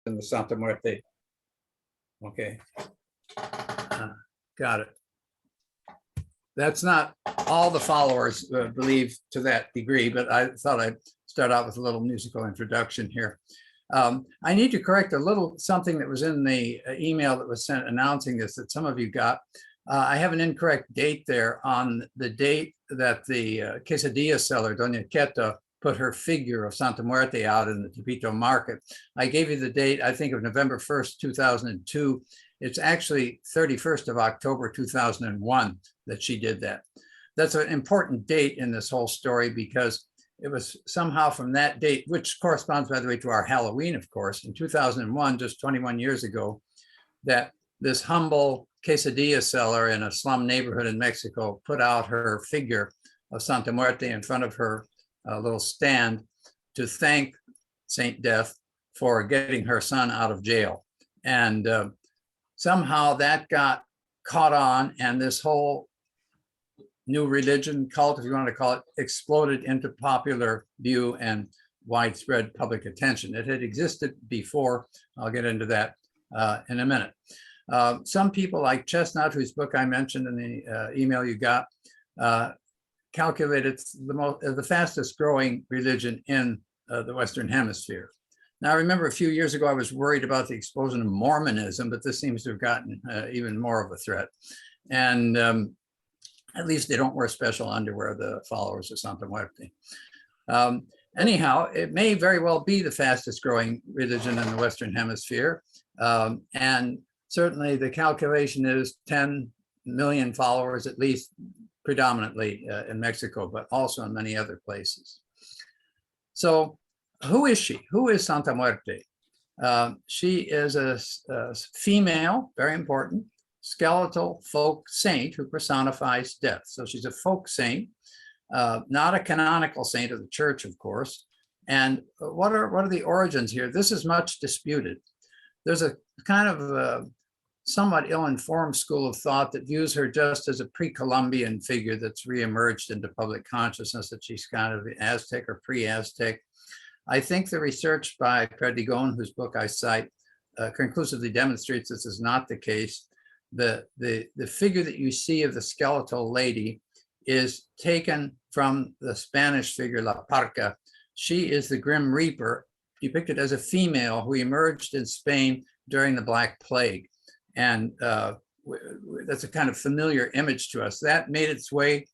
in the Santa Muerte. Okay, got it. That's not all the followers believe to that degree, but I thought I'd start out with a little musical introduction here. I need to correct a little something that was in the email that was sent announcing this that some of you got. I have an incorrect date there on the date that the quesadilla seller, Doña Queta, put her figure of Santa Muerte out in the Tepito market. I gave you the date, I think, of November 1st, 2002. It's actually 31st of October, 2001 that she did that. That's an important date in this whole story because it was somehow from that date, which corresponds, by the way, to our Halloween, of course, in 2001, just 21 years ago, that this humble quesadilla seller in a slum neighborhood in Mexico put out her figure of Santa Muerte in front of her little stand to thank Saint Death for getting her son out of jail. And somehow that got caught on, and this whole new religion cult, if you want to call it, exploded into popular view and widespread public attention. It had existed before. I'll get into that in a minute. Some people like Chestnut, whose book I mentioned in the email you got, calculated the fastest growing religion in the Western Hemisphere. Now, I remember a few years ago, I was worried about the explosion of Mormonism, but this seems to have gotten even more of a threat. And at least they don't wear special underwear, the followers of Santa Muerte. Anyhow, it may very well be the fastest growing religion in the Western Hemisphere. And certainly the calculation is 10 million followers, at least predominantly in Mexico, but also in many other places. So who is she? Who is Santa Muerte? She is a female, very important, skeletal folk saint who personifies death. So she's a folk saint, not a canonical saint of the church, of course. And what are the origins here? This is much disputed. There's a kind of somewhat ill-informed school of thought that views her just as a pre-Columbian figure that's reemerged into public consciousness, that she's kind of the Aztec or pre-Aztec. I think the research by Perdigon, whose book I cite, conclusively demonstrates this is not the case. The figure that you see of the skeletal lady is taken from the Spanish figure La Parca. She is the Grim Reaper, depicted as a female who emerged in Spain during the Black Plague. And that's a kind of familiar image to us. That made its way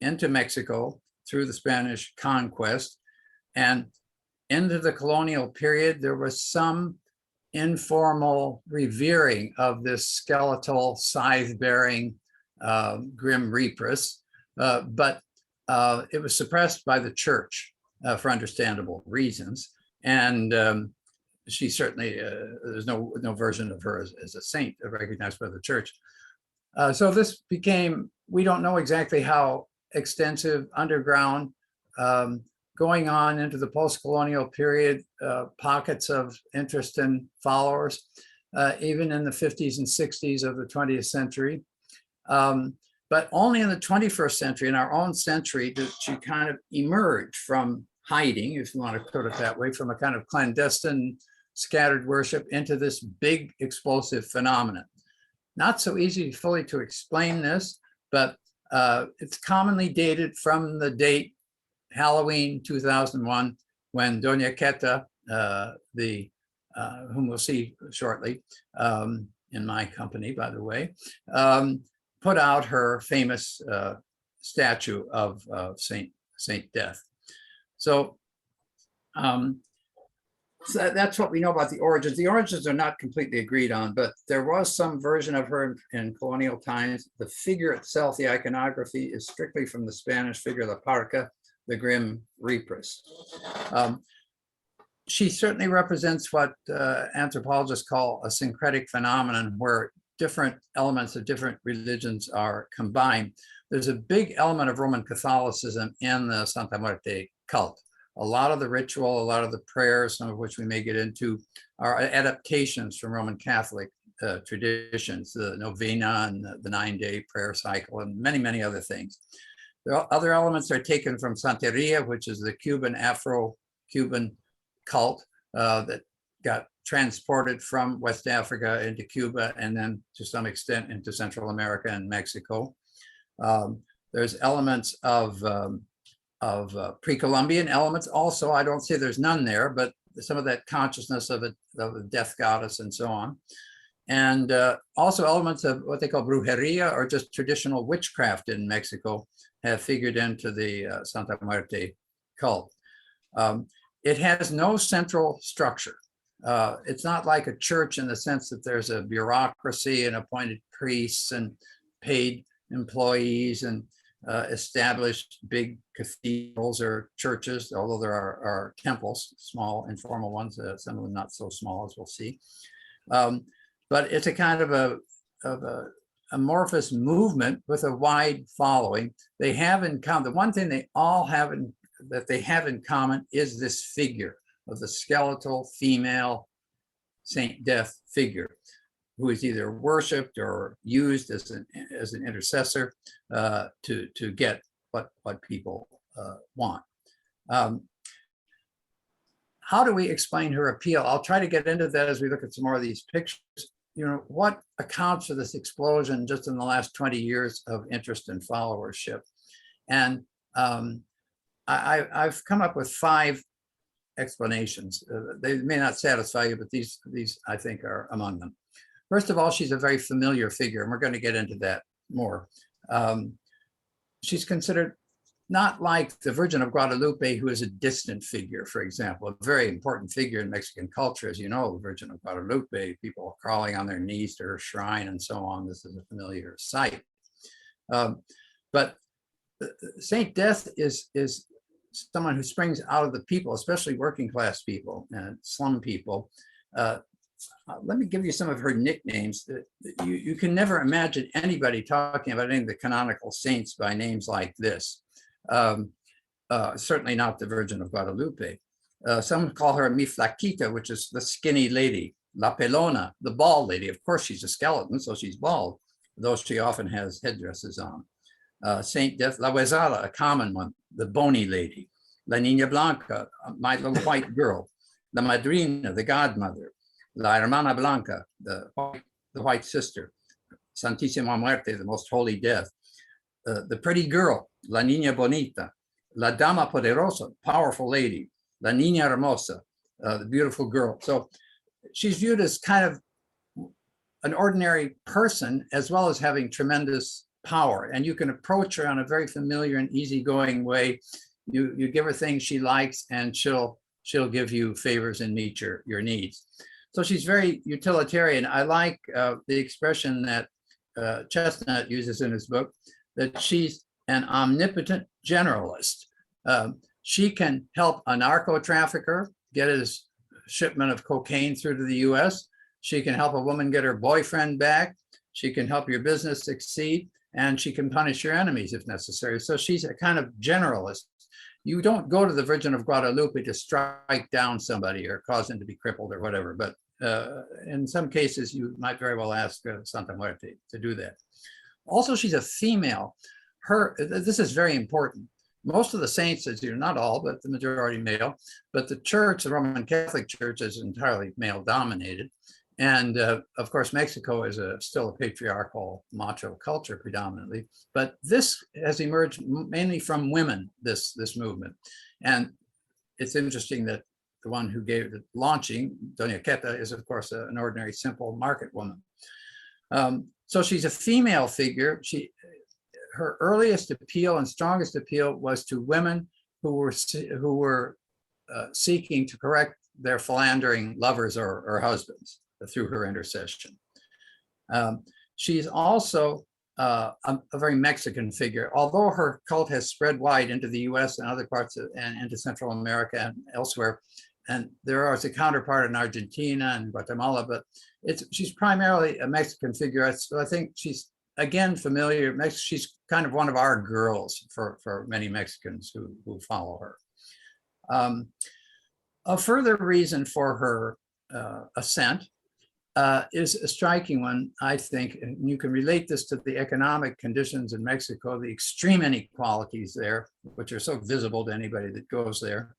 into Mexico through the Spanish conquest. And into the colonial period, there was some informal revering of this skeletal, scythe-bearing Grim Reapress, but it was suppressed by the church for understandable reasons. And she certainly, there's no version of her as a saint recognized by the church. So this became, we don't know exactly how extensive, underground, going on into the post-colonial period, pockets of interest in followers, even in the 50s and 60s of the 20th century. But only in the 21st century, in our own century, did she kind of emerge from hiding, if you want to put it that way, from a kind of clandestine scattered worship into this big explosive phenomenon. Not so easy fully to explain this, but it's commonly dated from the date Halloween 2001, when Doña Queta, whom we'll see shortly, in my company, by the way, put out her famous statue of Saint Death. So that's what we know about the origins. The origins are not completely agreed on, but there was some version of her in colonial times. The figure itself, the iconography, is strictly from the Spanish figure La Parca, the Grim Reapress. She certainly represents what anthropologists call a syncretic phenomenon, where different elements of different religions are combined. There's a big element of Roman Catholicism in the Santa Muerte cult. A lot of the ritual, a lot of the prayers, some of which we may get into, are adaptations from Roman Catholic traditions, the novena and the 9-day prayer cycle, and many, many other things. There are other elements are taken from Santeria, which is the Cuban, Afro-Cuban cult that got transported from West Africa into Cuba and then to some extent into Central America and Mexico. There's elements of pre-Columbian elements also. I don't say there's none there, but some of that consciousness of the death goddess and so on. And also elements of what they call brujeria, or just traditional witchcraft in Mexico, have figured into the Santa Muerte cult. It has no central structure. It's not like a church in the sense that there's a bureaucracy and appointed priests and paid employees and established big cathedrals or churches, although there are temples, small informal ones, some of them not so small, as we'll see. But it's a kind of a amorphous movement with a wide following. They have in common, the one thing they all have that they have in common is this figure of the skeletal female Saint Death figure, who is either worshipped or used as an intercessor to get what people want. How do we explain her appeal? I'll try to get into that as we look at some more of these pictures. You know, what accounts for this explosion just in the last 20 years of interest and followership? And I've come up with 5 explanations. They may not satisfy you, but these I think are among them. First of all, she's a very familiar figure, and we're going to get into that more. She's considered not like the Virgin of Guadalupe, who is a distant figure, for example, a very important figure in Mexican culture. As you know, the Virgin of Guadalupe, people crawling on their knees to her shrine and so on. This is a familiar sight. But Saint Death is someone who springs out of the people, especially working class people and slum people. Let me give you some of her nicknames. You can never imagine anybody talking about any of the canonical saints by names like this. Certainly not the Virgin of Guadalupe. Some call her Mi Flaquita, which is the skinny lady. La Pelona, the bald lady. Of course, she's a skeleton, so she's bald, though she often has headdresses on. Saint Death, La Huesada, a common one, the bony lady. La Niña Blanca, my little white girl. La Madrina, the godmother. La Hermana Blanca, the white sister. Santísima Muerte, the most holy death. The pretty girl, La Niña Bonita. La Dama Poderosa, powerful lady. La Niña Hermosa, the beautiful girl. So she's viewed as kind of an ordinary person, as well as having tremendous power. And you can approach her on a very familiar and easygoing way. You give her things she likes, and she'll give you favors and meet your needs. So she's very utilitarian. I like the expression that Chestnut uses in his book, that she's an omnipotent generalist. She can help a narco trafficker get his shipment of cocaine through to the US. She can help a woman get her boyfriend back. She can help your business succeed, and she can punish your enemies if necessary. So she's a kind of generalist. You don't go to the Virgin of Guadalupe to strike down somebody or cause them to be crippled or whatever, but in some cases you might very well ask Santa Muerte to do that. Also, she's a female. This is very important. Most of the saints, as you know, not all, but the majority male, but the church, the Roman Catholic Church, is entirely male dominated. And of course, Mexico is still a patriarchal macho culture predominantly, but this has emerged mainly from women, this movement. And it's interesting that the one who gave the launching, Doña Queta, is of course an ordinary, simple market woman. So she's a female figure. Her earliest appeal and strongest appeal was to women who were seeking to correct their philandering lovers or husbands through her intercession. She's also a very Mexican figure, although her cult has spread wide into the US and other parts and into Central America and elsewhere. And there is a counterpart in Argentina and Guatemala, but she's primarily a Mexican figure. So I think she's, again, familiar. She's kind of one of our girls for many Mexicans who follow her. A further reason for her ascent is a striking one, I think, and you can relate this to the economic conditions in Mexico, the extreme inequalities there, which are so visible to anybody that goes there.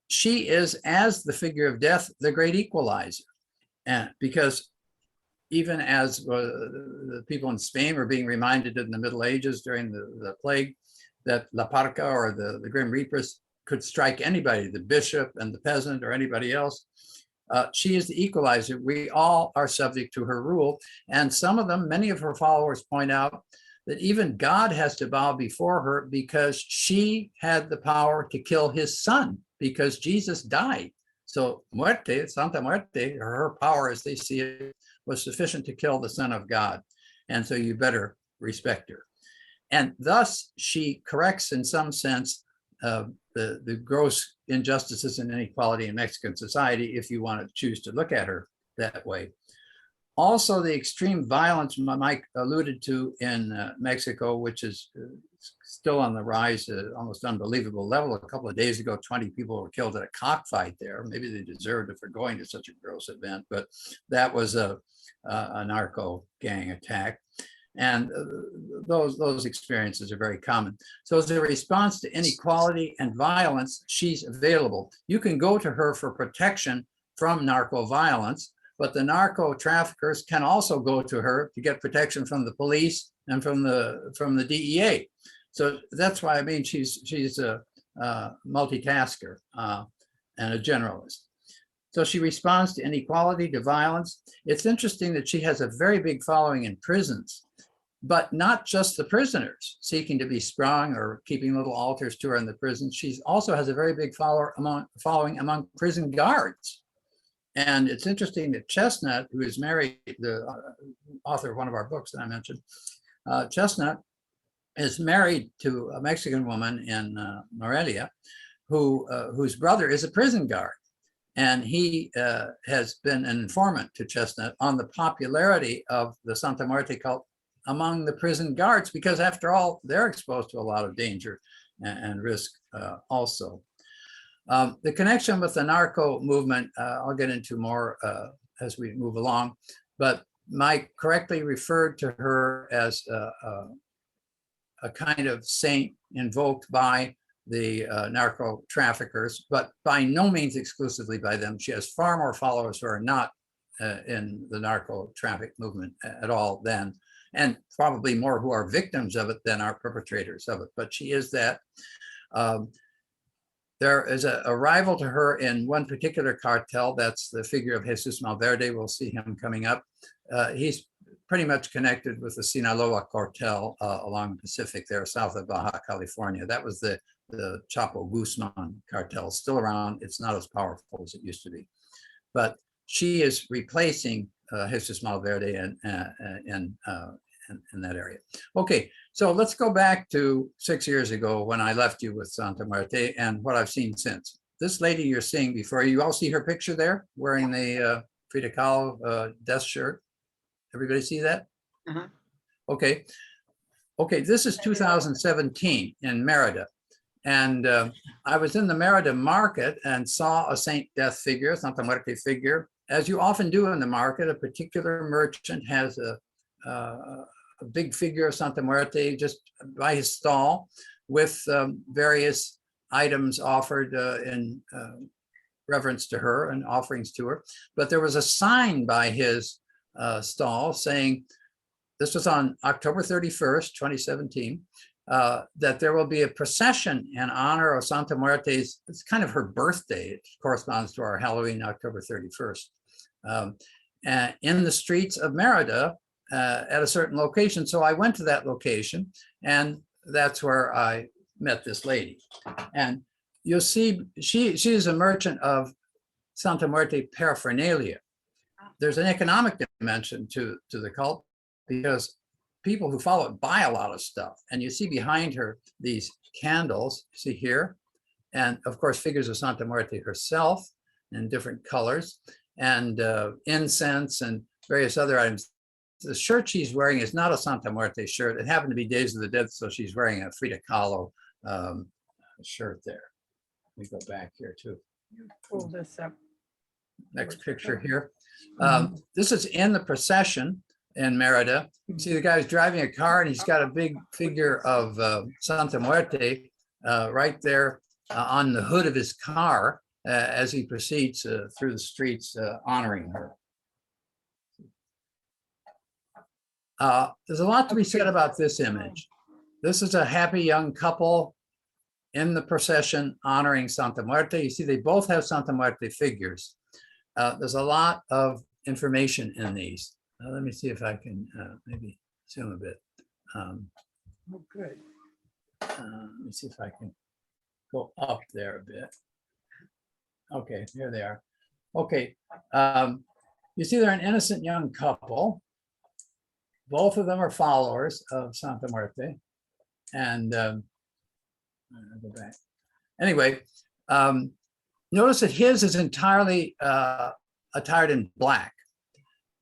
she is, as the figure of death, the great equalizer. And because even as the people in Spain were being reminded in the Middle Ages during the plague that La Parca, or the Grim Reapers, could strike anybody, the bishop and the peasant or anybody else, she is the equalizer. We all are subject to her rule. And some of them, many of her followers point out that even God has to bow before her because she had the power to kill his son because Jesus died. So Muerte, Santa Muerte, her power as they see it, was sufficient to kill the Son of God. And so you better respect her. And thus she corrects in some sense the gross injustices and inequality in Mexican society, if you want to choose to look at her that way. Also, the extreme violence Mike alluded to in Mexico, which is still on the rise at almost unbelievable level. A couple of days ago, 20 people were killed at a cockfight there. Maybe they deserved it for going to such a gross event, but that was a narco gang attack. And those experiences are very common. So as a response to inequality and violence, she's available. You can go to her for protection from narco violence, but the narco traffickers can also go to her to get protection from the police and from the DEA. So that's why I mean she's a multitasker and a generalist. So she responds to inequality, to violence. It's interesting that she has a very big following in prisons, but not just the prisoners seeking to be sprung or keeping little altars to her in the prison. She also has a very big following among prison guards. And it's interesting that Chestnut, who is married, the author of one of our books that I mentioned, Chestnut is married to a Mexican woman in Morelia, whose brother is a prison guard. And he has been an informant to Chestnut on the popularity of the Santa Muerte cult among the prison guards, because after all, they're exposed to a lot of danger and risk also. The connection with the narco movement, I'll get into more as we move along, but Mike correctly referred to her as a kind of saint invoked by the narco traffickers, but by no means exclusively by them. She has far more followers who are not in the narco traffic movement at all then, and probably more who are victims of it than are perpetrators of it, but she is that. There is a rival to her in one particular cartel. That's the figure of Jesus Malverde. We'll see him coming up. He's pretty much connected with the Sinaloa cartel along the Pacific there, south of Baja California. That was the Chapo Guzman cartel, still around. It's not as powerful as it used to be. But she is replacing Jesus Malverde in that area. Okay, so let's go back to 6 years ago when I left you with Santa Muerte and what I've seen since. This lady you're seeing before you, all see her picture there wearing the Frida Kahlo death shirt. Everybody see that? Uh-huh. Okay. Okay, this is 2017 in Merida. And I was in the Merida market and saw a Saint Death figure, Santa Muerte figure. As you often do in the market, a particular merchant has a big figure of Santa Muerte just by his stall with various items offered in reverence to her and offerings to her. But there was a sign by his stall saying, this was on October 31st, 2017, that there will be a procession in honor of Santa Muerte's, it's kind of her birthday. It corresponds to our Halloween, October 31st, in the streets of Merida at a certain location. So I went to that location, and that's where I met this lady. And you'll see, she is a merchant of Santa Muerte paraphernalia. There's an economic dimension to the cult because people who follow it buy a lot of stuff. And you see behind her these candles, see here, and of course figures of Santa Muerte herself in different colors, and incense and various other items. The shirt she's wearing is not a Santa Muerte shirt. It happened to be Days of the Dead, so she's wearing a Frida Kahlo shirt there. Let me go back here too. Pull this up. Next picture here. This is in the procession in Merida. You see the guy's driving a car and he's got a big figure of Santa Muerte right there on the hood of his car. as he proceeds through the streets honoring her. There's a lot to be said about this image. This is a happy young couple in the procession honoring Santa Muerte. You see, they both have Santa Muerte figures. There's a lot of information in these. Let me see if I can maybe zoom a bit. Oh, good. Let me see if I can go up there a bit. Okay, here they are. Okay, you see they're an innocent young couple. Both of them are followers of Santa Muerte. And I'll go back. Anyway, notice that his is entirely attired in black.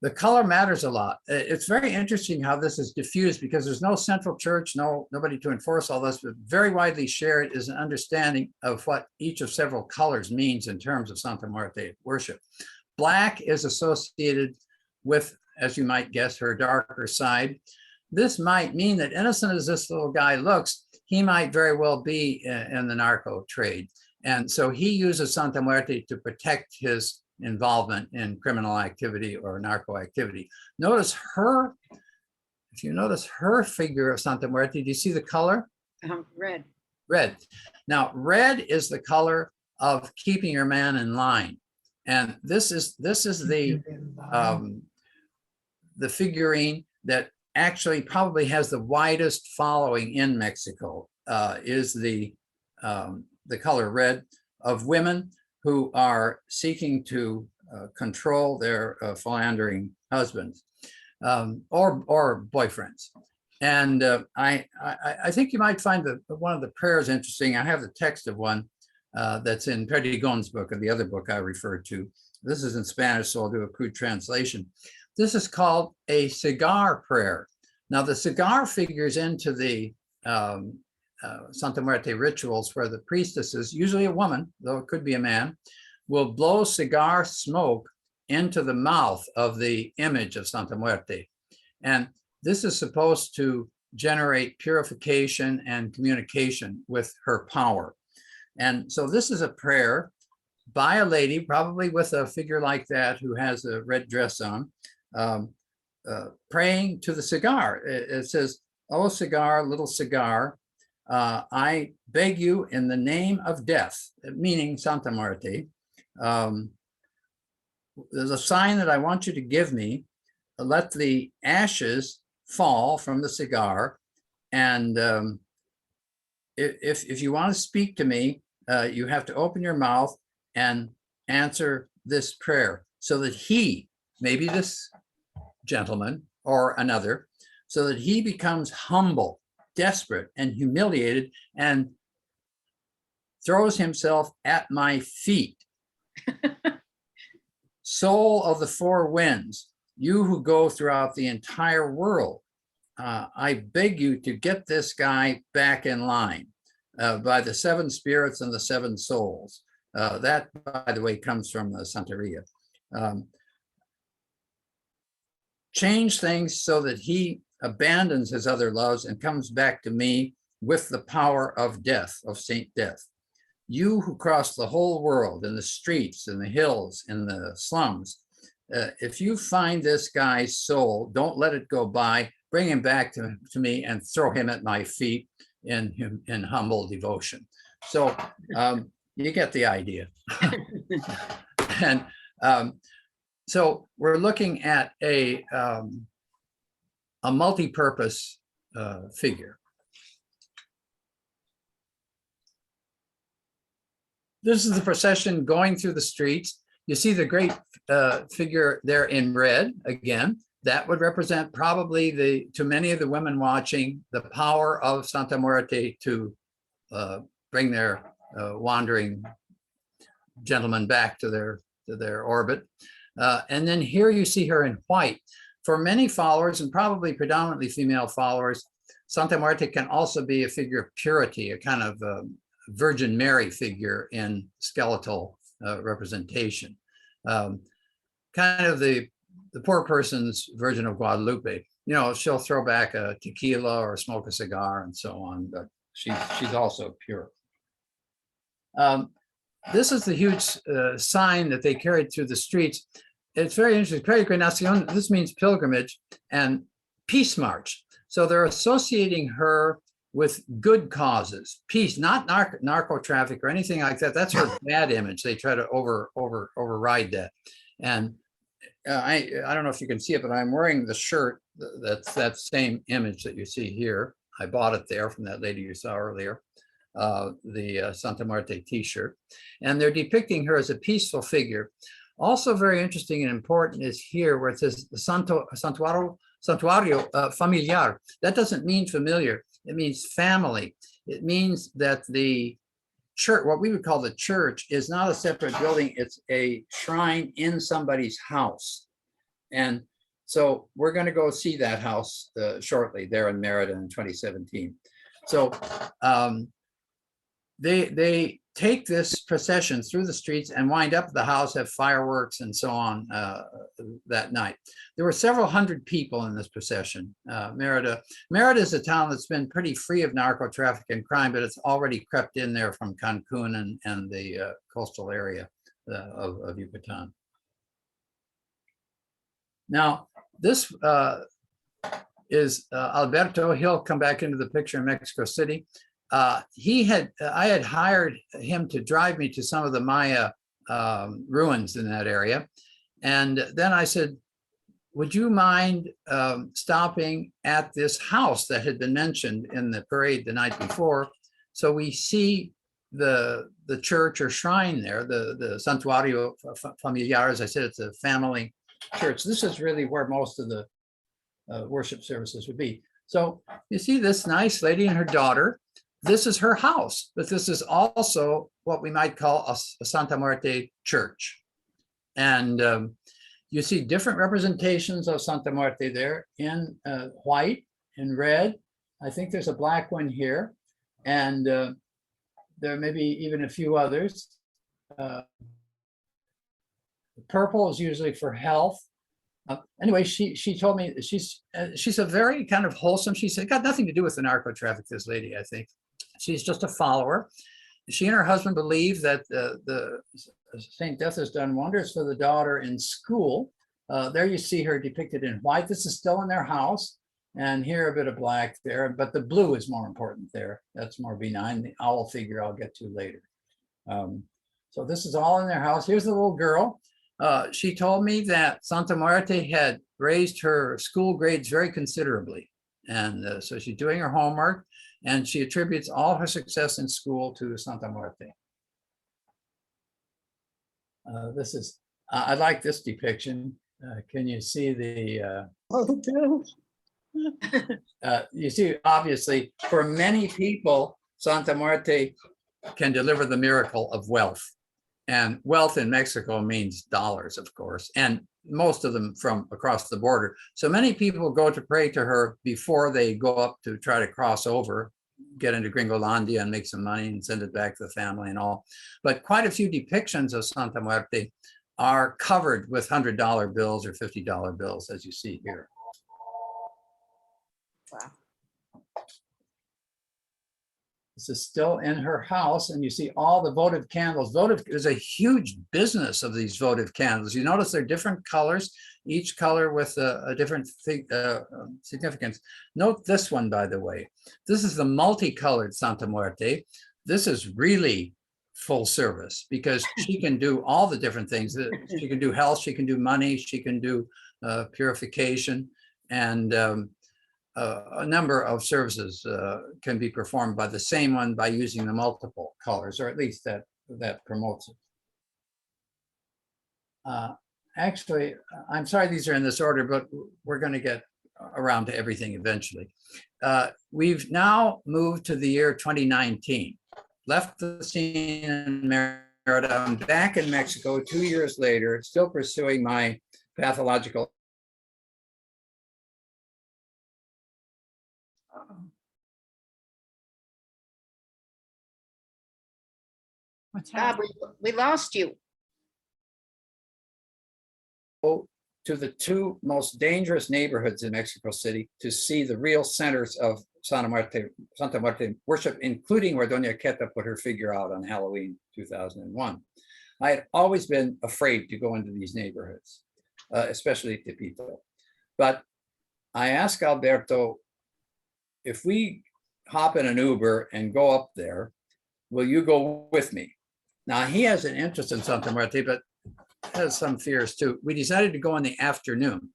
The color matters a lot. It's very interesting how this is diffused because there's no central church, nobody to enforce all this, but very widely shared is an understanding of what each of several colors means in terms of Santa Muerte worship. Black is associated with, as you might guess, her darker side. This might mean that innocent as this little guy looks, he might very well be in the narco trade. And so he uses Santa Muerte to protect his involvement in criminal activity or narco activity. Notice her, if you notice her figure of Santa Muerte, do you see the color? Red. Red. Now, red is the color of keeping your man in line. And this is the figurine that actually probably has the widest following in Mexico, is the color red, of women who are seeking to control their philandering husbands or boyfriends. And I think you might find one of the prayers interesting. I have the text of one that's in Perdigon's book, and the other book I referred to. This is in Spanish, so I'll do a crude translation. This is called a cigar prayer. Now, the cigar figures into the Santa Muerte rituals where the priestesses, usually a woman, though it could be a man, will blow cigar smoke into the mouth of the image of Santa Muerte. And this is supposed to generate purification and communication with her power. And so this is a prayer by a lady, probably with a figure like that who has a red dress on, praying to the cigar. It says, "Oh, cigar, little cigar, I beg you in the name of death," meaning Santa Muerte. There's a sign that I want you to give me. Let the ashes fall from the cigar. And if you want to speak to me, you have to open your mouth and answer this prayer so that he, maybe this gentleman or another, so that he becomes humble, desperate, and humiliated and throws himself at my feet. Soul of the four winds, you who go throughout the entire world, I beg you to get this guy back in line by the seven spirits and the seven souls. That, by the way, comes from the Santeria. Change things so that he abandons his other loves and comes back to me with the power of death, of Saint Death. You who cross the whole world in the streets, in the hills, in the slums, if you find this guy's soul, don't let it go by, bring him back to me and throw him at my feet in humble devotion. So you get the idea. And so we're looking at a multi-purpose figure. This is the procession going through the streets. You see the great figure there in red again. That would represent probably to many of the women watching, the power of Santa Muerte to bring their wandering gentlemen back to their orbit. And then here you see her in white. For many followers, and probably predominantly female followers, Santa Muerte can also be a figure of purity, a kind of Virgin Mary figure in skeletal representation. Kind of the poor person's Virgin of Guadalupe. You know, she'll throw back a tequila or smoke a cigar and so on, but she's also pure. this is the huge sign that they carried through the streets. It's very interesting. Peregrinación, this means pilgrimage, and peace march. So they're associating her with good causes, peace, not narco traffic or anything like that. That's her bad image. They try to override that. And I don't know if you can see it, but I'm wearing the shirt that's that same image that you see here. I bought it there from that lady you saw earlier, the Santa Muerte t-shirt. And they're depicting her as a peaceful figure. Also very interesting and important is here where it says the Santuario Familiar. That doesn't mean familiar. It means family. It means that the church, what we would call the church, is not a separate building. It's a shrine in somebody's house. And so we're going to go see that house shortly there in Merida in 2017. So they take this procession through the streets and wind up at the house, have fireworks and so on that night. There were several hundred people in this procession. Merida is a town that's been pretty free of narco traffic and crime, but it's already crept in there from Cancun and the coastal area of Yucatan. Now, this is Alberto. He'll come back into the picture in Mexico City. I had hired him to drive me to some of the Maya ruins in that area. And then I said, would you mind stopping at this house that had been mentioned in the parade the night before? So we see the church or shrine there, the Santuario Familiar. As I said, it's a family church. This is really where most of the worship services would be. So you see this nice lady and her daughter. This is her house, but this is also what we might call a Santa Muerte church. And you see different representations of Santa Muerte there in white, in red. I think there's a black one here. And there may be even a few others. Purple is usually for health. Anyway, she told me she's a very kind of wholesome. She said, got nothing to do with the narco traffic, this lady, I think. She's just a follower. She and her husband believe that the Saint Death has done wonders for the daughter in school. There you see her depicted in white. This is still in their house. And here a bit of black there, but the blue is more important there. That's more benign. The owl figure I'll get to later. So this is all in their house. Here's the little girl. She told me that Santa Muerte had raised her school grades very considerably. And so she's doing her homework and she attributes all her success in school to Santa Muerte. I like this depiction. Can you see the, you see, obviously, for many people, Santa Muerte can deliver the miracle of wealth. And wealth in Mexico means dollars, of course, and most of them from across the border. So many people go to pray to her before they go up to try to cross over, get into Gringolandia and make some money and send it back to the family and all. But quite a few depictions of Santa Muerte are covered with $100 bills or $50 bills, as you see here. Wow. This is still in her house, and you see all the votive candles. There's a huge business of these votive candles. You notice they're different colors, each color with a different significance. Note this one, by the way. This is the multicolored Santa Muerte. This is really full service because she can do all the different things. She can do health, she can do money, she can do purification, and a number of services can be performed by the same one by using the multiple colors, or at least that promotes it. Actually, I'm sorry these are in this order, but we're going to get around to everything eventually. We've now moved to the year 2019. Left the scene in Merida. I'm back in Mexico 2 years later, still pursuing my pathological. What's Bob, happening? we lost you. To the two most dangerous neighborhoods in Mexico City to see the real centers of Santa Muerte worship, including where Doña Queta put her figure out on Halloween 2001. I had always been afraid to go into these neighborhoods, especially Tepito. But I asked Alberto, if we hop in an Uber and go up there, will you go with me? Now, he has an interest in Santa Muerte, but has some fears too. We decided to go in the afternoon.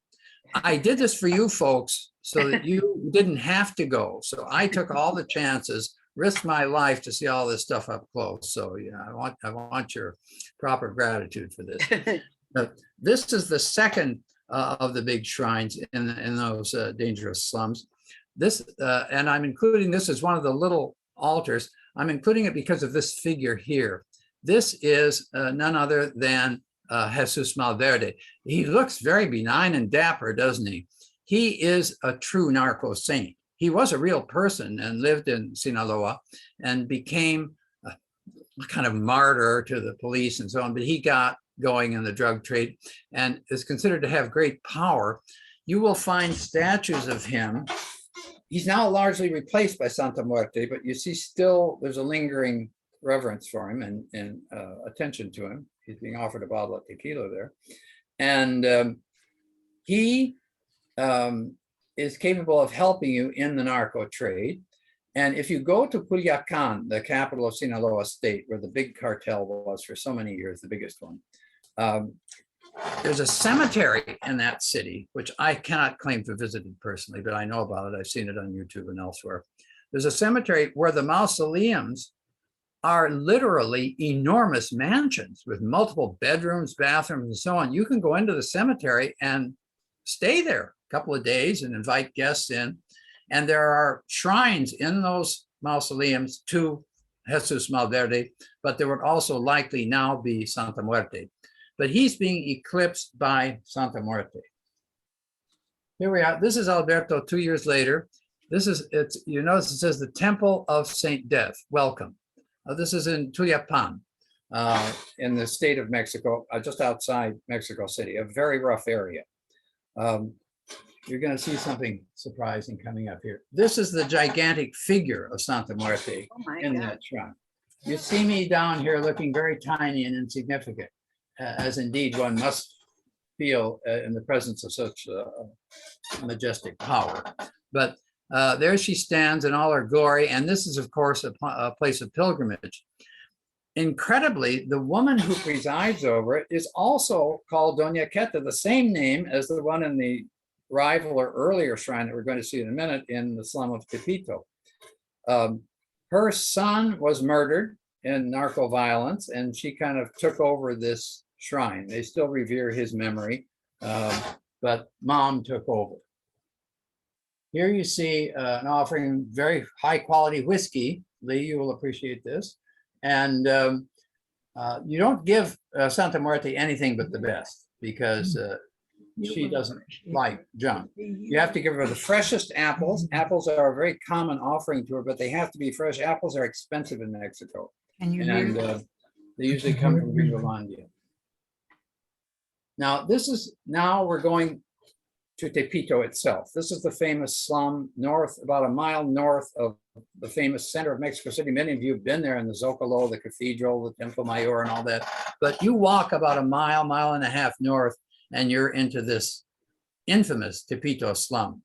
I did this for you folks so that you didn't have to go. So I took all the chances, risked my life to see all this stuff up close. So yeah, I want your proper gratitude for this. This is the second of the big shrines in those dangerous slums. This and I'm including this as one of the little altars. I'm including it because of this figure here. This is none other than Jesus Malverde. He looks very benign and dapper, doesn't he? He is a true narco saint. He was a real person and lived in Sinaloa and became a kind of martyr to the police and so on, but he got going in the drug trade and is considered to have great power. You will find statues of him. He's now largely replaced by Santa Muerte, but you see still there's a lingering reverence for him and attention to him. He's being offered a bottle of tequila there. And he is capable of helping you in the narco trade. And if you go to Culiacan, the capital of Sinaloa state, where the big cartel was for so many years, the biggest one, there's a cemetery in that city, which I cannot claim to have visited personally, but I know about it. I've seen it on YouTube and elsewhere. There's a cemetery where the mausoleums are literally enormous mansions with multiple bedrooms, bathrooms, and so on. You can go into the cemetery and stay there a couple of days and invite guests in. And there are shrines in those mausoleums to Jesus Malverde, but there would also likely now be Santa Muerte. But he's being eclipsed by Santa Muerte. Here we are. This is Alberto 2 years later. This is, you notice it says the Temple of Saint Death. Welcome. This is in Tuliapan, in the state of Mexico, just outside Mexico City, a very rough area. You're going to see something surprising coming up here. This is the gigantic figure of Santa Muerte in that shrine. You see me down here looking very tiny and insignificant, as indeed one must feel in the presence of such majestic power. But there she stands in all her glory. And this is, of course, a place of pilgrimage. Incredibly, the woman who presides over it is also called Doña Queta, the same name as the one in the rival or earlier shrine that we're going to see in a minute in the slum of Tepito. Her son was murdered in narco violence, and she kind of took over this shrine. They still revere his memory, but mom took over. Here you see an offering, very high quality whiskey. Lee, you will appreciate this. And you don't give Santa Muerte anything but the best, because she doesn't like junk. You have to give her the freshest apples. Apples are a very common offering to her, but they have to be fresh. Apples are expensive in Mexico. And they usually come from Gringolandia. Now, we're going to Tepito itself. This is the famous slum north, about a mile north of the famous center of Mexico City. Many of you have been there in the Zocalo, the cathedral, the Templo Mayor, and all that. But you walk about a mile, mile and a half north, and you're into this infamous Tepito slum.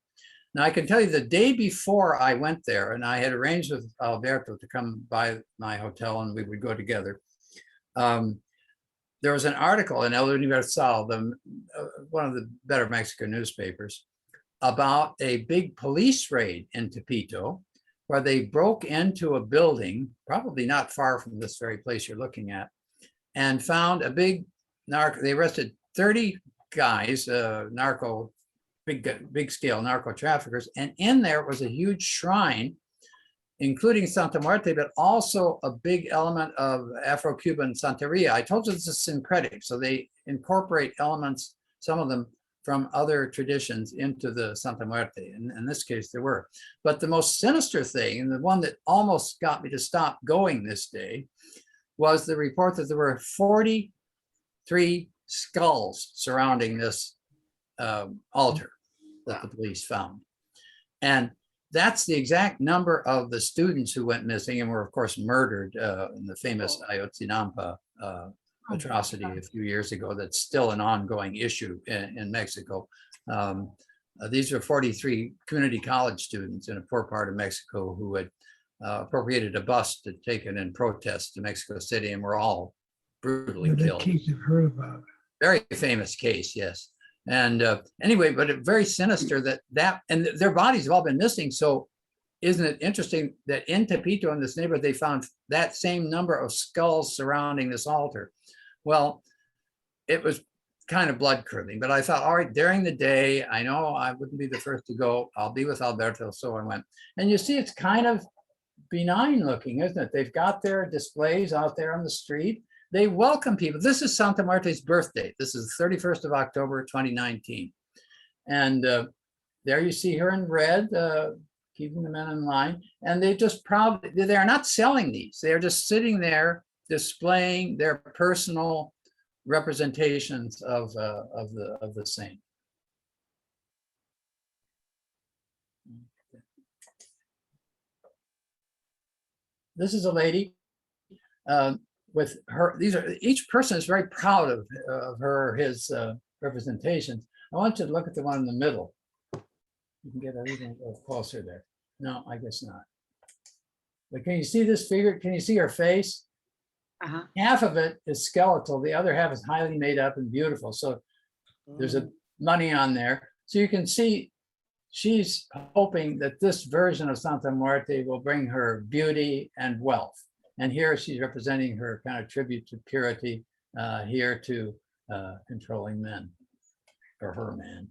Now, I can tell you the day before I went there, and I had arranged with Alberto to come by my hotel and we would go together. There was an article in El Universal, one of the better Mexican newspapers, about a big police raid in Tepito, where they broke into a building, probably not far from this very place you're looking at, and found a big they arrested 30 guys, big scale narco traffickers, and in there was a huge shrine, including Santa Muerte, but also a big element of Afro-Cuban Santeria. I told you this is syncretic, so they incorporate elements, some of them from other traditions, into the Santa Muerte. In this case, there were. But the most sinister thing, and the one that almost got me to stop going this day, was the report that there were 43 skulls surrounding this altar that the police found. And that's the exact number of the students who went missing and were, of course, murdered in the famous Ayotzinapa atrocity a few years ago. That's still an ongoing issue in Mexico. These are 43 community college students in a poor part of Mexico who had appropriated a bus to take it in protest to Mexico City, and were all brutally killed. Case you've heard about. Very famous case, yes. And anyway, but very sinister that and their bodies have all been missing. So isn't it interesting that in Tepito, in this neighborhood, they found that same number of skulls surrounding this altar? Well, it was kind of blood curdling, but I thought, all right, during the day, I know I wouldn't be the first to go. I'll be with Alberto. So I went. And you see, it's kind of benign looking, isn't it? They've got their displays out there on the street. They welcome people. This is Santa Muerte's birthday. This is the 31st of October, 2019. And there you see her in red, keeping the men in line. And they just probably, they are not selling these. They are just sitting there displaying their personal representations of the saint. This is a lady with her. These are, each person is very proud of her or his representations. I want you to look at the one in the middle. You can get everything closer there. No, I guess not. But can you see this figure? Can you see her face? Half of it is skeletal. The other half is highly made up and beautiful. So there's a money on there. So you can see she's hoping that this version of Santa Muerte will bring her beauty and wealth. And here she's representing her kind of tribute to purity, here to controlling men, or her man.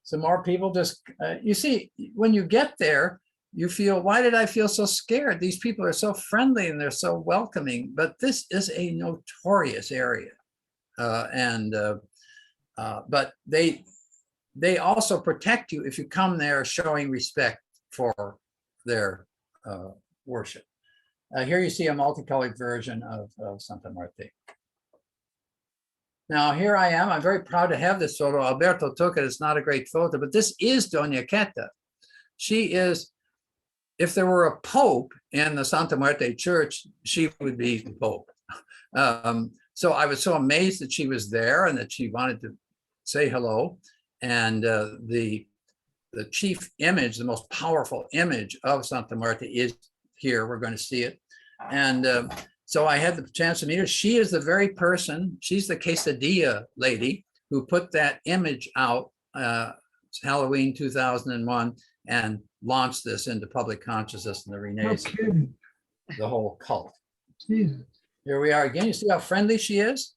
Some more people just, you see, when you get there, you feel, why did I feel so scared? These people are so friendly and they're so welcoming, but this is a notorious area. But they also protect you if you come there showing respect for their worship. Here you see a multicolored version of Santa Muerte. Now here I am. I'm very proud to have this photo. Alberto took it. It's not a great photo, but this is Doña Queta. She is, if there were a pope in the Santa Muerte church, she would be the pope. So I was so amazed that she was there and that she wanted to say hello. And the chief image, the most powerful image of Santa Muerte is here. We're going to see it. And so I had the chance to meet her. She is the very person, she's the quesadilla lady who put that image out Halloween 2001 and launched this into public consciousness in the Renaissance, the whole cult. Jesus. Here we are again. You see how friendly she is?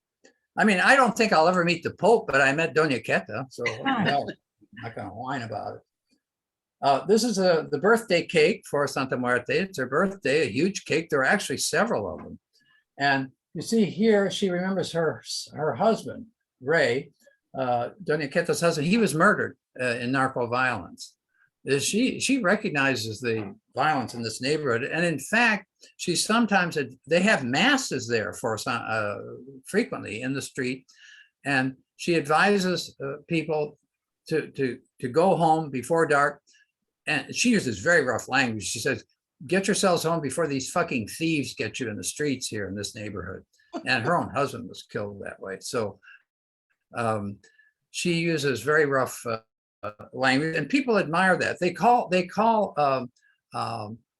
I mean, I don't think I'll ever meet the Pope, but I met Doña Queta, so I'm not going to whine about it. This is the birthday cake for Santa Muerte. It's her birthday, a huge cake. There are actually several of them. And you see here, she remembers her husband, Ray, Doña Queta's husband. He was murdered in narco violence. She recognizes the violence in this neighborhood. And in fact, she sometimes, they have masses there for frequently in the street. And she advises people to go home before dark. And she uses very rough language. She says, get yourselves home before these fucking thieves get you in the streets here in this neighborhood. And her own husband was killed that way. So she uses very rough language, and people admire that. They call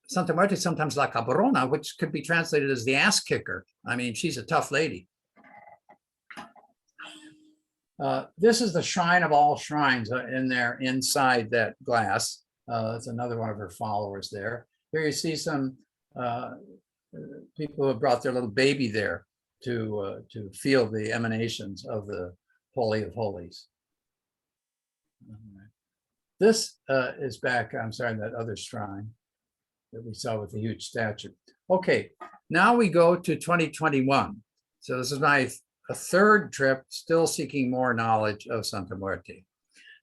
Santa Muerte sometimes La Cabrona, which could be translated as the ass kicker. I mean, she's a tough lady. This is the shrine of all shrines in there inside that glass. That's another one of her followers there. Here you see some people who have brought their little baby there to feel the emanations of the Holy of Holies. This is back, I'm sorry, that other shrine that we saw with the huge statue. Okay, now we go to 2021. So this is my third trip, still seeking more knowledge of Santa Muerte.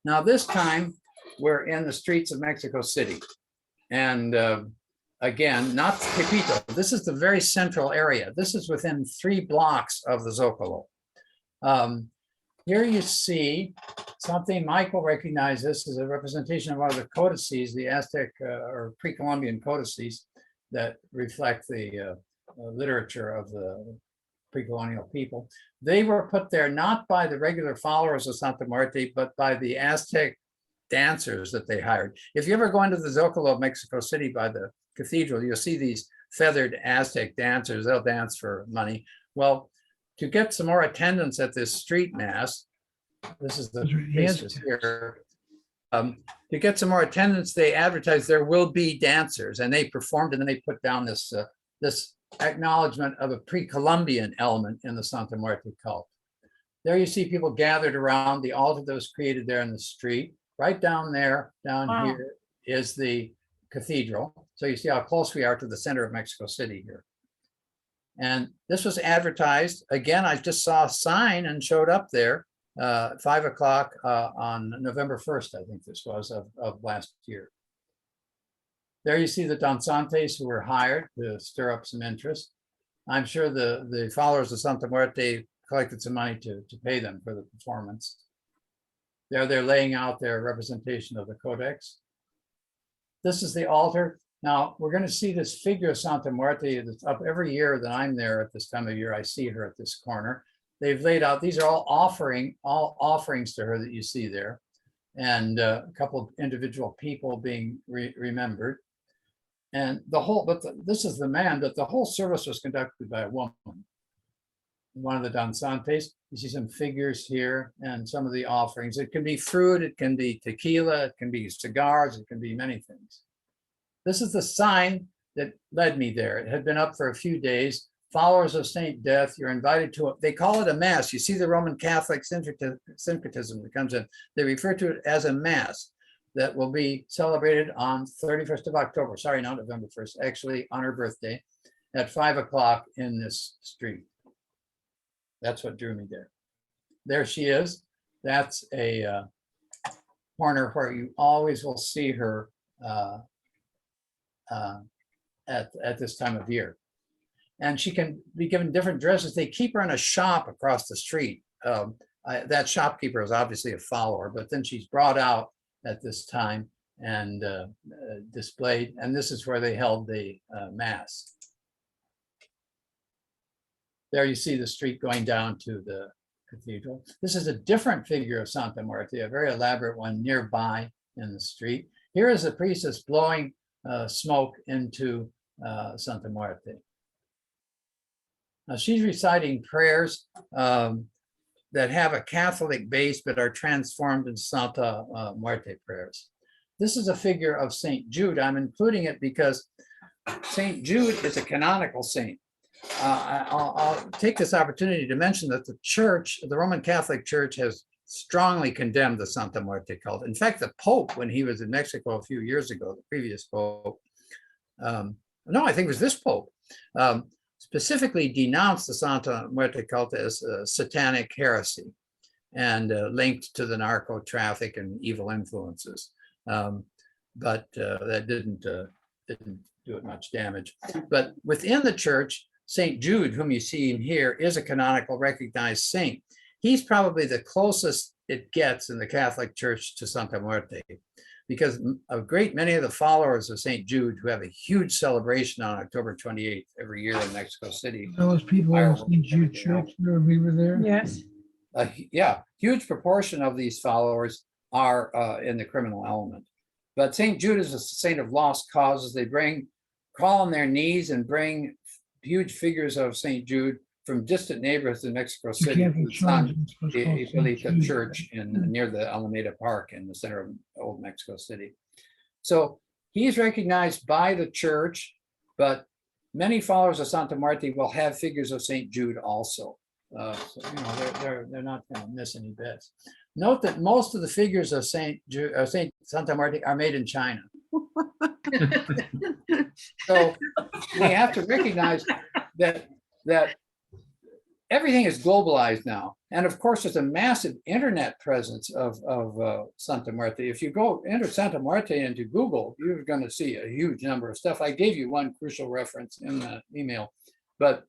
Now this time we're in the streets of Mexico City. And again, not Tepito. This is the very central area. This is within 3 blocks of the Zocalo. here you see something Michael recognized. This is a representation of one of the codices, the Aztec or pre-Columbian codices that reflect the literature of the pre-colonial people. They were put there not by the regular followers of Santa Muerte, but by the Aztec dancers that they hired. If you ever go into the Zocalo of Mexico City by the cathedral, you'll see these feathered Aztec dancers. They'll dance for money. Well, to get some more attendance at this street mass, this is the faces here. To get some more attendance, they advertised there will be dancers, and they performed, and then they put down this this acknowledgement of a pre-Columbian element in the Santa Muerte cult. There you see people gathered around the altar that was created there in the street. Right down there, down here is the cathedral. So you see how close we are to the center of Mexico City here. And this was advertised. Again, I just saw a sign and showed up there 5 o'clock on November 1st, I think this was, of last year. There you see the danzantes who were hired to stir up some interest. I'm sure the followers of Santa Muerte collected some money to pay them for the performance. There they're laying out their representation of the codex. This is the altar. Now we're going to see this figure of Santa Muerte that's up every year that I'm there at this time of year. I see her at this corner. They've laid out, these are all offerings to her that you see there. And a couple of individual people being remembered. And the whole, this is the man, but the whole service was conducted by a woman. One of the danzantes, you see some figures here and some of the offerings. It can be fruit, it can be tequila, it can be cigars, it can be many things. This is the sign that led me there. It had been up for a few days. Followers of Saint Death, you're invited to, they call it a mass. You see the Roman Catholic syncretism that comes in. They refer to it as a mass that will be celebrated on 31st of October. Sorry, not November 1st, actually on her birthday at 5 o'clock in this street. That's what drew me there. There she is. That's a corner where you always will see her at this time of year. And she can be given different dresses. They keep her in a shop across the street. That shopkeeper is obviously a follower, but then she's brought out at this time and displayed. And this is where they held the mass. There you see the street going down to the cathedral. This is a different figure of Santa Muerte, a very elaborate one nearby in the street. Here is the priestess blowing smoke into Santa Muerte. Now she's reciting prayers that have a Catholic base but are transformed into Santa Muerte prayers. This is a figure of Saint Jude. I'm including it because Saint Jude is a canonical saint. I'll take this opportunity to mention that the church, the Roman Catholic Church, has strongly condemned the Santa Muerte cult. In fact, the Pope, when he was in Mexico a few years ago, the previous Pope, no, I think it was this Pope, specifically denounced the Santa Muerte cult as a satanic heresy and linked to the narco traffic and evil influences. But that didn't do it much damage. But within the church, St. Jude, whom you see here, is a canonical recognized saint. He's probably the closest it gets in the Catholic Church to Santa Muerte, because a great many of the followers of St. Jude, who have a huge celebration on October 28th every year in Mexico City. Those people in St. Jude Church, we were there. Yes. Yeah, huge proportion of these followers are in the criminal element. But St. Jude is a saint of lost causes. They crawl on their knees and bring huge figures of St. Jude from distant neighborhoods in Mexico City to the San Hipólito Church near the Alameda Park in the center of old Mexico City. So he's recognized by the church, but many followers of Santa Muerte will have figures of St. Jude also. So, you know, they're not going to miss any bits. Note that most of the figures of Saint Santa Muerte are made in China. So we have to recognize that everything is globalized now. And of course, there's a massive internet presence of Santa Muerte. If you enter Santa Muerte into Google, you're going to see a huge number of stuff. I gave you one crucial reference in the email, but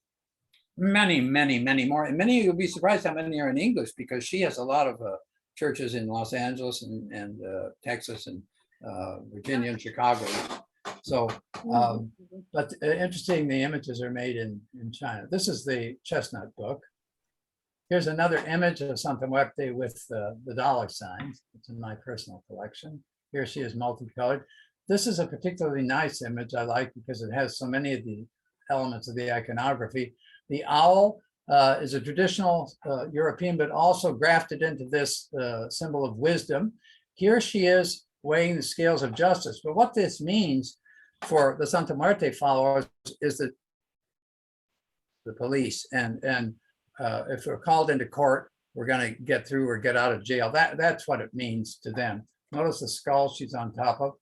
many, many, many more. And many, you'll be surprised how many are in English, because she has a lot of churches in Los Angeles and Texas and Virginia and Chicago. So, but interesting, the images are made in China. This is the chestnut book. Here's another image of Santa Muerte with the dollar signs. It's in my personal collection. Here she is multicolored. This is a particularly nice image I like because it has so many of the elements of the iconography. The owl is a traditional European, but also grafted into this symbol of wisdom. Here she is weighing the scales of justice. But what this means for the Santa Muerte followers is that the police and if we're called into court, we're going to get through or get out of jail. That's what it means to them. Notice the skull she's on top of.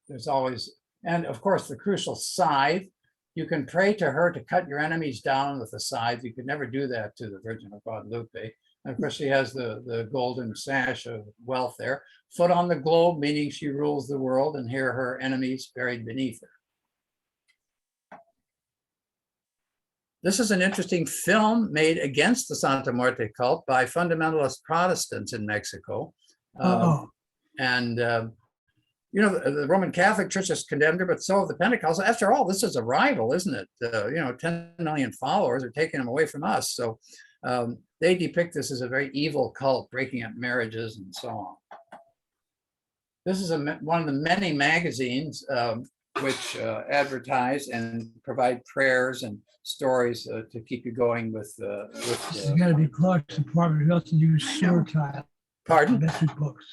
There's always, and of course, the crucial scythe. You can pray to her to cut your enemies down with a scythe. You could never do that to the Virgin of Guadalupe. And of course, she has the golden sash of wealth there. Foot on the globe, meaning she rules the world, and here her enemies buried beneath her. This is an interesting film made against the Santa Muerte cult by fundamentalist Protestants in Mexico. You know, the Roman Catholic Church has condemned her, but so have the Pentecostals. After all, this is a rival, isn't it? You know, 10 million followers are taking them away from us. So they depict this as a very evil cult, breaking up marriages and so on. This is one of the many magazines which advertise and provide prayers and stories to keep you going with. This has got to be Clarke's apartment. He also used sword tile. Pardon? That's his books.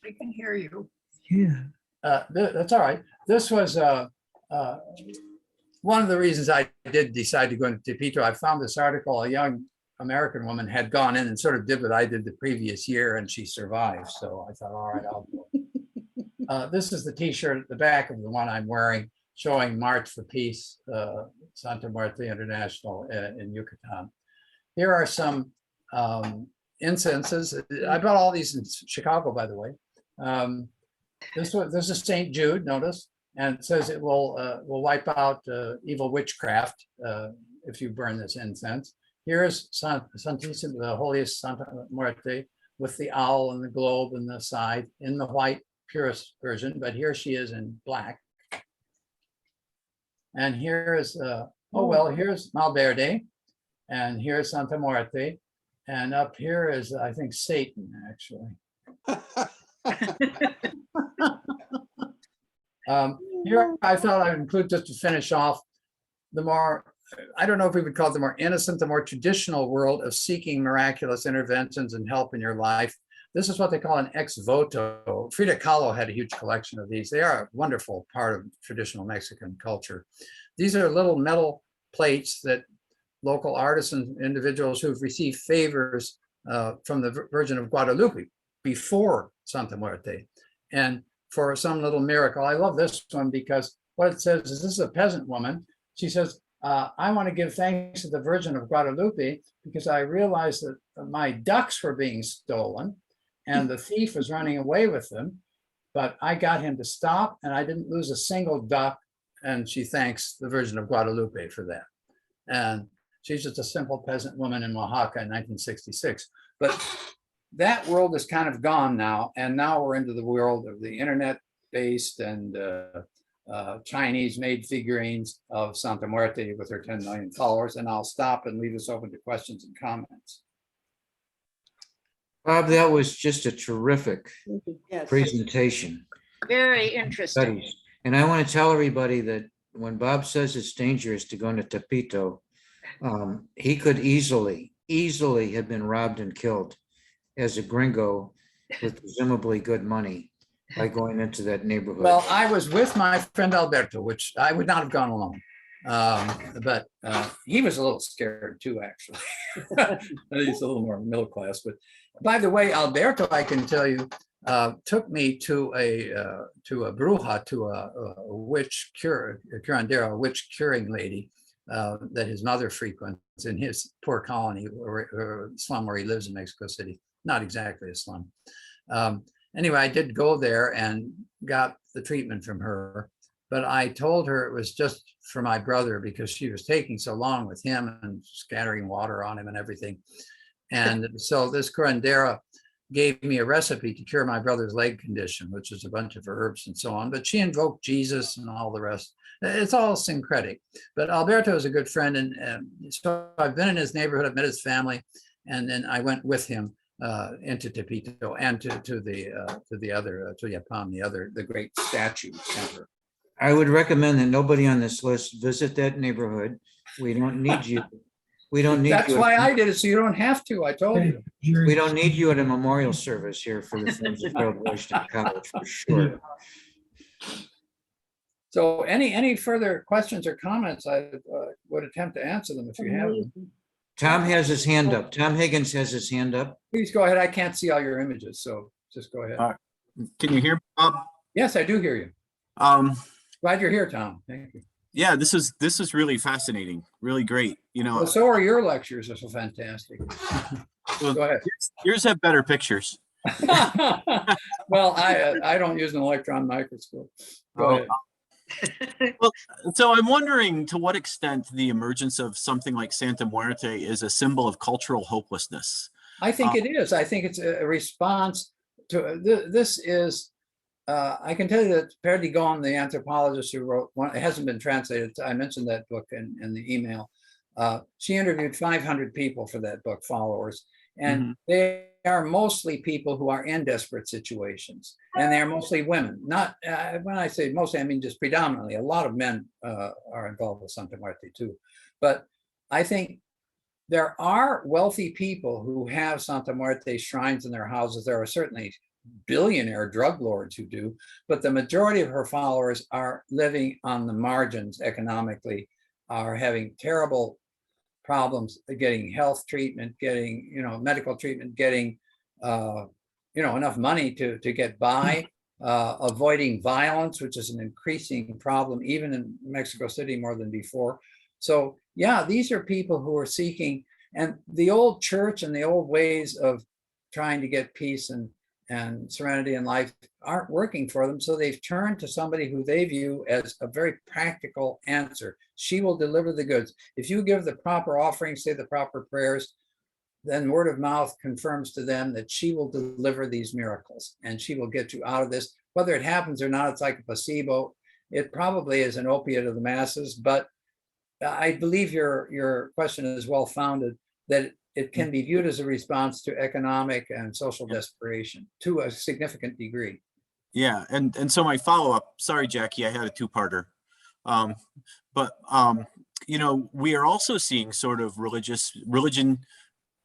We can hear you. Yeah. That's all right. This was one of the reasons I did decide to go into Tepito. I found this article, a young American woman had gone in and sort of did what I did the previous year, and she survived. So I thought, all right, I'll go. This is the T-shirt at the back of the one I'm wearing, showing March for Peace, Santa Muerte International in Yucatan. Here are some incenses. I bought all these in Chicago, by the way. This is St. Jude, notice, and it says it will wipe out evil witchcraft if you burn this incense. Here is Santísima, the holiest Santa Muerte, with the owl and the globe and the scythe in the white purest version, but here she is in black. And here is, here's Malverde, and here's Santa Muerte, and up here is, I think, Satan, actually. Here I thought I'd include, just to finish off, the more, I don't know if we would call it the more innocent, the more traditional world of seeking miraculous interventions and help in your life. This is what they call an ex voto. Frida Kahlo had a huge collection of these. They are a wonderful part of traditional Mexican culture. These are little metal plates that local artisan individuals who've received favors from the Virgin of Guadalupe before Santa Muerte. And for some little miracle, I love this one because what it says is, this is a peasant woman. She says, I want to give thanks to the Virgin of Guadalupe because I realized that my ducks were being stolen and the thief was running away with them, but I got him to stop and I didn't lose a single duck. And she thanks the Virgin of Guadalupe for that. And she's just a simple peasant woman in Oaxaca in 1966. But that world is kind of gone now. And now we're into the world of the internet-based and Chinese-made figurines of Santa Muerte with her 10 million followers. And I'll stop and leave us open to questions and comments. Bob, that was just a terrific Yes. presentation. Very interesting. Studies. And I want to tell everybody that when Bob says it's dangerous to go into Tepito, he could easily have been robbed and killed as a gringo with presumably good money by going into that neighborhood. Well, I was with my friend Alberto, which I would not have gone alone. But he was a little scared too, actually. He's a little more middle class. But by the way, Alberto, I can tell you, took me to a bruja, to a witch curandera, a witch curing lady that his mother frequents in his poor colony or slum where he lives in Mexico City. Not exactly a slum. Anyway, I did go there and got the treatment from her. but I told her it was just for my brother because she was taking so long with him and scattering water on him and everything. And so this curandera gave me a recipe to cure my brother's leg condition, which is a bunch of herbs and so on. But she invoked Jesus and all the rest. It's all syncretic. But Alberto is a good friend, and so I've been in his neighborhood. I've met his family, and then I went with him into Tepito and to the other to Yapam, the great statue center. I would recommend that nobody on this list visit that neighborhood. We don't need you. We don't need That's you. why I did it, so you don't have to. I told Okay, you. Jerry. We don't need you at a memorial service here for the Friends of Harold Washington College, for sure. So any further questions or comments, I would attempt to answer them if you have them. Tom has his hand up. Tom Higgins has his hand up. Please go ahead. I can't see all your images, so just go ahead. Can you hear me, Bob? Yes, I do hear you. Um, Glad you're here, Tom. Thank you. yeah, this is really fascinating, really great. You know, Well, so are your lectures. They're so fantastic. well, Go ahead. yours have better pictures. Well, I don't use an electron microscope. Go ahead. Well, so I'm wondering to what extent the emergence of something like Santa Muerte is a symbol of cultural hopelessness. I think it is. I think it's a response to this is. I can tell you that Perdigon, the anthropologist who wrote one, it hasn't been translated. I mentioned that book in the email. She interviewed 500 people for that book, followers, and they are mostly people who are in desperate situations, and they are mostly women. Not when I say mostly, I mean just predominantly. A lot of men are involved with Santa Muerte too, but I think there are wealthy people who have Santa Muerte shrines in their houses. There are certainly billionaire drug lords who do, but the majority of her followers are living on the margins economically, are having terrible problems getting health treatment, getting medical treatment, getting enough money to get by, avoiding violence, which is an increasing problem even in Mexico City more than before. So yeah, these are people who are seeking, and the old church and the old ways of trying to get peace and serenity in life aren't working for them. So they've turned to somebody who they view as a very practical answer. She will deliver the goods. If you give the proper offerings, say the proper prayers, then word of mouth confirms to them that she will deliver these miracles and she will get you out of this. Whether it happens or not, it's like a placebo. It probably is an opiate of the masses, but I believe your question is well founded, that it can be viewed as a response to economic and social desperation to a significant degree. Yeah, and so my follow-up, sorry, Jackie, I had a two-parter. We are also seeing sort of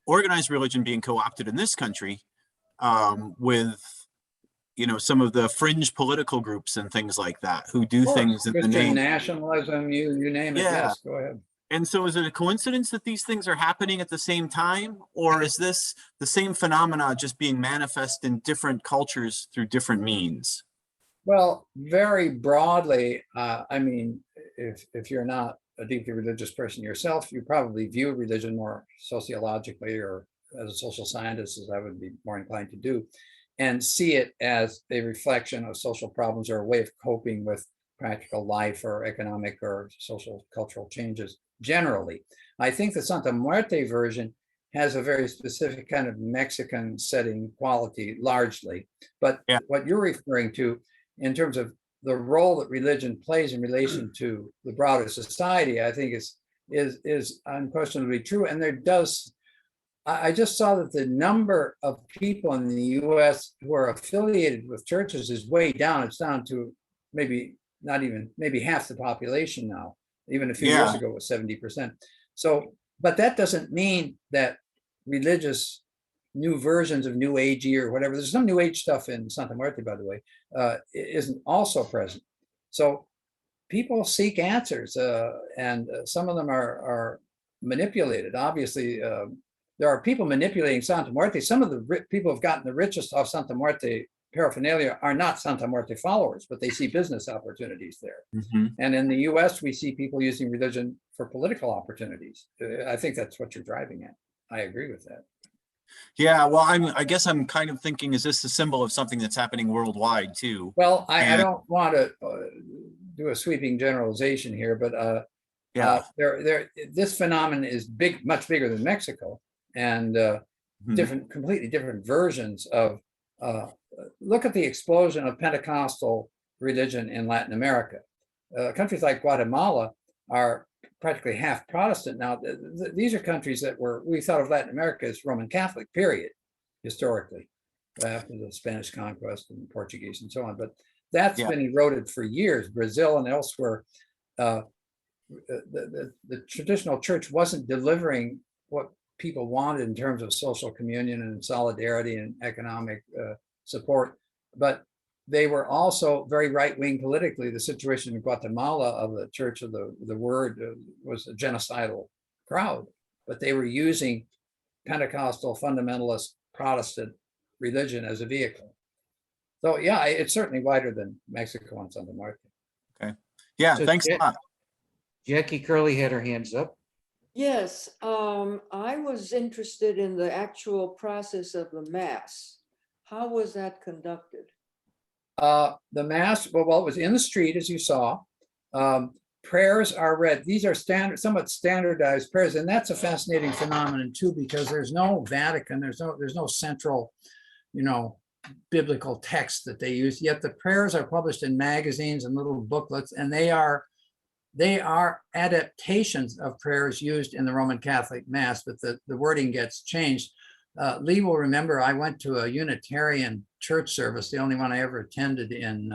organized religion being co-opted in this country, with some of the fringe political groups and things like that who do things in the Christian name. nationalism, you name it. Yeah. Yes, go ahead. And so is it a coincidence that these things are happening at the same time, or is this the same phenomena just being manifest in different cultures through different means? Well, very broadly, I mean, if you're not a deeply religious person yourself, you probably view religion more sociologically or as a social scientist, as I would be more inclined to do, and see it as a reflection of social problems or a way of coping with practical life or economic or social cultural changes generally. I think the Santa Muerte version has a very specific kind of Mexican setting quality largely, but what you're referring to in terms of the role that religion plays in relation to the broader society, I think is unquestionably true. And I just saw that the number of people in the US who are affiliated with churches is way down. It's down to maybe half the population now. Even a few years ago it was 70%. So, but that doesn't mean that religious new versions of New Agey or whatever, there's some New Age stuff in Santa Muerte, by the way, isn't also present. So people seek answers, and some of them are manipulated. Obviously, there are people manipulating Santa Muerte. Some of the people who've gotten the richest off Santa Muerte paraphernalia are not Santa Muerte followers, but they see business opportunities there. And in the US, we see people using religion for political opportunities. I think that's what you're driving at. I agree with that. Yeah, well, I guess I'm kind of thinking, is this a symbol of something that's happening worldwide too? Well, I don't want to do a sweeping generalization here, but Yeah. this phenomenon is much bigger than Mexico, and Mhm. completely different versions of. Look at the explosion of Pentecostal religion in Latin America. Countries like Guatemala are practically half Protestant now. These are countries that we thought of Latin America as Roman Catholic, period, historically, after the Spanish conquest and Portuguese and so on. But that's Yeah. been eroded for years. Brazil and elsewhere, the traditional church wasn't delivering what people wanted in terms of social communion and solidarity and economic support, but they were also very right-wing politically. The situation in Guatemala of the Church of the Word was a genocidal crowd, but they were using Pentecostal fundamentalist Protestant religion as a vehicle. So yeah, it's certainly wider than Mexico and Santa Muerte. Okay. Yeah. So Thanks a lot. Jackie Curley had her hands up. Yes, I was interested in the actual process of the mass. How was that conducted? The mass, well, it was in the street, as you saw. Prayers are read. These are somewhat standardized prayers, and that's a fascinating phenomenon too, because there's no Vatican, there's no central, biblical text that they use. Yet the prayers are published in magazines and little booklets, and they are adaptations of prayers used in the Roman Catholic Mass, but the wording gets changed. Lee will remember I went to a Unitarian church service, the only one I ever attended in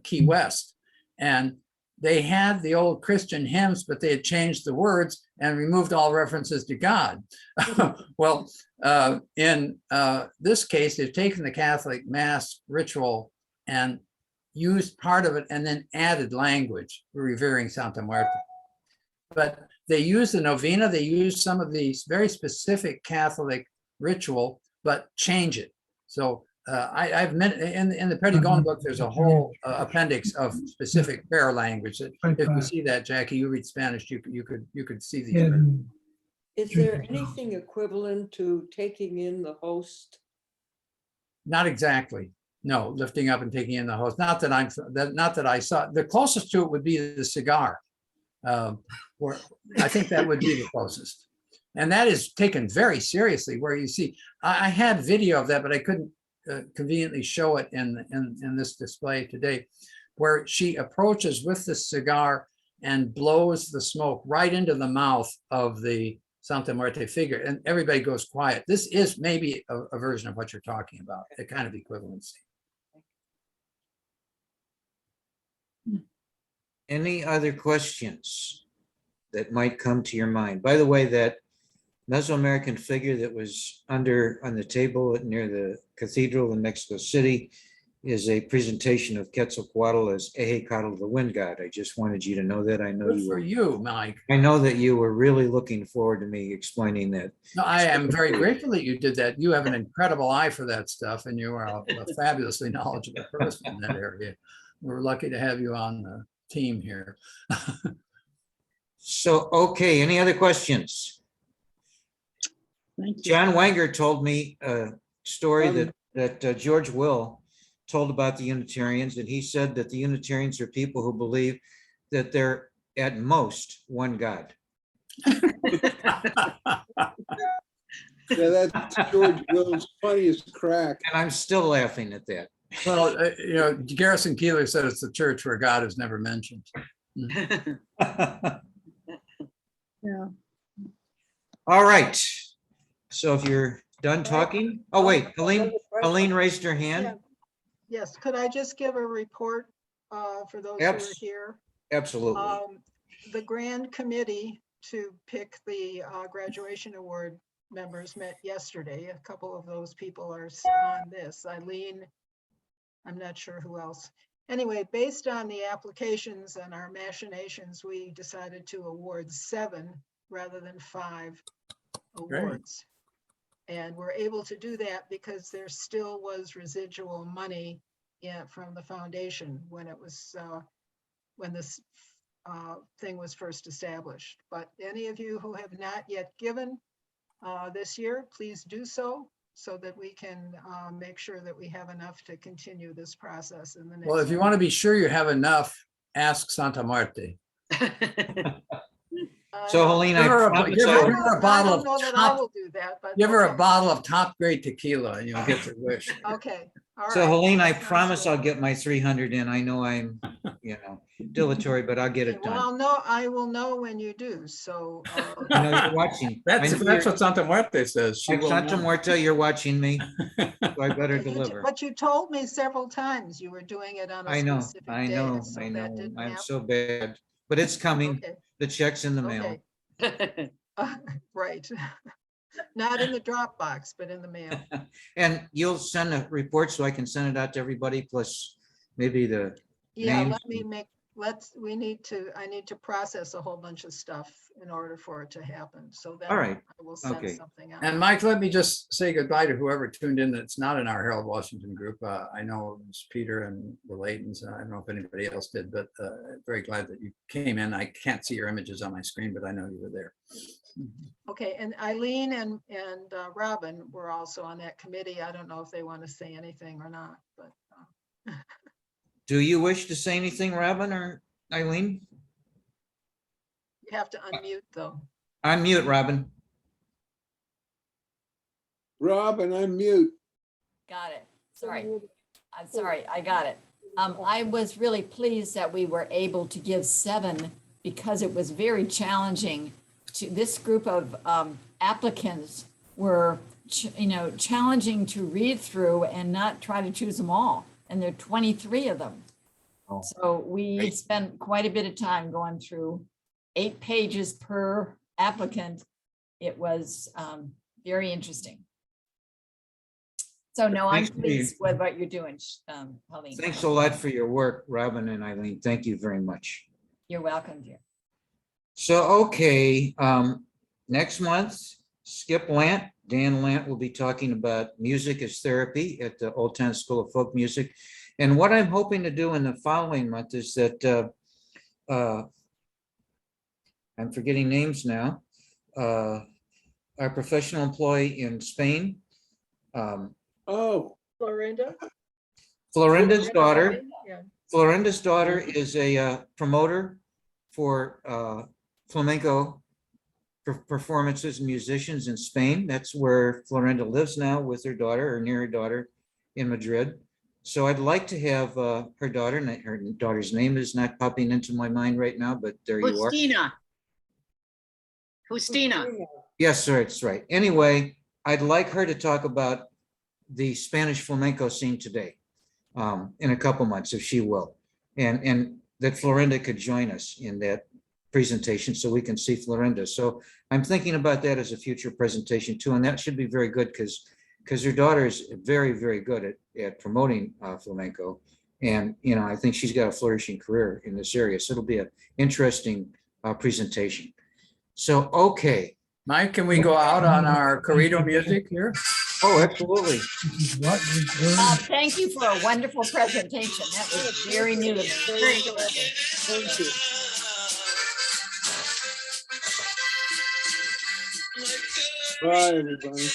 Key West. And they had the old Christian hymns, but they had changed the words and removed all references to God. Well, in this case, they've taken the Catholic Mass ritual and used part of it and then added language, revering Santa Muerte. But they use the novena, they use some of these very specific Catholic ritual, but change it. So I've meant in the Perdigon book, there's a whole appendix of specific prayer language. If you see that, Jackie, you read Spanish, you could see these. Is there anything equivalent to taking in the host? Not exactly. No, lifting up and taking in the host. Not that I saw. The closest to it would be the cigar. Or I think that would be the closest. And that is taken very seriously, where you see, I had video of that, but I couldn't conveniently show it in this display today, where she approaches with the cigar and blows the smoke right into the mouth of the Santa Muerte figure, and everybody goes quiet. This is maybe a version of what you're talking about, a kind of equivalency. Any other questions that might come to your mind? By the way, that Mesoamerican figure that was on the table near the cathedral in Mexico City is a presentation of Quetzalcoatl as Ehecatl, the wind god. I just wanted you to know that. I know Good for you, Mike. I know that you were really looking forward to me explaining that. No, I am very grateful that you did that. You have an incredible eye for that stuff, and you are a fabulously knowledgeable person in that area. We're lucky to have you on the team here. So, okay, any other questions? Thank you. John Wenger told me a story that George Will told about the Unitarians, and he said that the Unitarians are people who believe that they're at most one God. Yeah, that's George Will's funniest crack. And I'm still laughing at that. Well, Garrison Keillor said it's the church where God is never mentioned. Yeah. All right. So if you're done talking, oh wait, Helene raised her hand. Yes, could I just give a report for those who are here? Absolutely. The grand committee to pick the graduation award members met yesterday. A couple of those people are on this. Eileen, I'm not sure who else. Anyway, based on the applications and our machinations, we decided to award 7 rather than 5 awards. And we're able to do that because there still was residual money from the foundation when it was when this thing was first established. But any of you who have not yet given this year, please do so. so that we can make sure that we have enough to continue this process in the next. Well, if you want to be sure you have enough, ask Santa Muerte. So Helene, I Give her a- promise give I her- will- give her a bottle I of don't know that I top- will do that, but. Give her a okay. bottle of top grade tequila and you'll get your wish. Okay, all right. So Helene, I that sounds promise good. I'll get my 300 in. I know I'm, dilatory, but I'll get Okay, it well, done. I will know when you do, so. I know you're watching. I That's know you're- what Santa Muerte says. She Like will Santa know. Muerte, you're watching me, so I better deliver. But you told me several times you were doing it on a I know, specific I day, know, so I that know. didn't I'm happen. so bad, but it's coming. Okay, The check's in the mail. okay. Right. Not in the Dropbox, but in the mail. And you'll send a report so I can send it out to everybody, plus maybe the Yeah, names. let me make, I need to process a whole bunch of stuff in order for it to happen. So then All right, I will send okay. something out. And Mike, let me just say goodbye to whoever tuned in that's not in our Harold Washington group. I know it was Peter and the Laytons. I don't know if anybody else did, but very glad that you came in. I can't see your images on my screen, but I know you were there. Okay, and Eileen and Robin were also on that committee. I don't know if they want to say anything or not, but Do you wish to say anything, Robin or Eileen? you have to unmute though. Unmute, Robin. Robin, I'm mute. Got it. Sorry. I'm sorry. I got it. I was really pleased that we were able to give 7 because it was very challenging to this group of applicants were, challenging to read through and not try to choose them all. And there are 23 of them. Oh, So we great. spent quite a bit of time going through 8 pages per applicant. It was very interesting. So no, I'm Thanks for pleased with what you're doing, Helene. Thanks a lot for your work, Robin and Eileen. Thank you very much. You're welcome, dear. So, okay, next month, Skip Lant, Dan Lant will be talking about music as therapy at the Old Town School of Folk Music. And what I'm hoping to do in the following month is that I'm forgetting names now. Our professional employee in Spain, Oh, Florinda? Florinda's daughter. Yeah. Florinda's daughter is a promoter for flamenco performances and musicians in Spain. That's where Florinda lives now with her daughter or near her daughter in Madrid. So I'd like to have her daughter, and her daughter's name is not popping into my mind right now, but there you are. Justina. Yes, sir, it's right. Anyway, I'd like her to talk about the Spanish flamenco scene today in a couple months, if she will. And that Florinda could join us in that presentation so we can see Florinda. So I'm thinking about that as a future presentation too. And that should be very good because her daughter is very, very good at promoting flamenco. And, I think she's got a flourishing career in this area. So it'll be an interesting presentation. So, okay. Mike, can we go out on our corrido music here? Oh, absolutely. This is what we do. Thank you for a wonderful presentation. That was very new. Very good. Thank you. bye, everybody.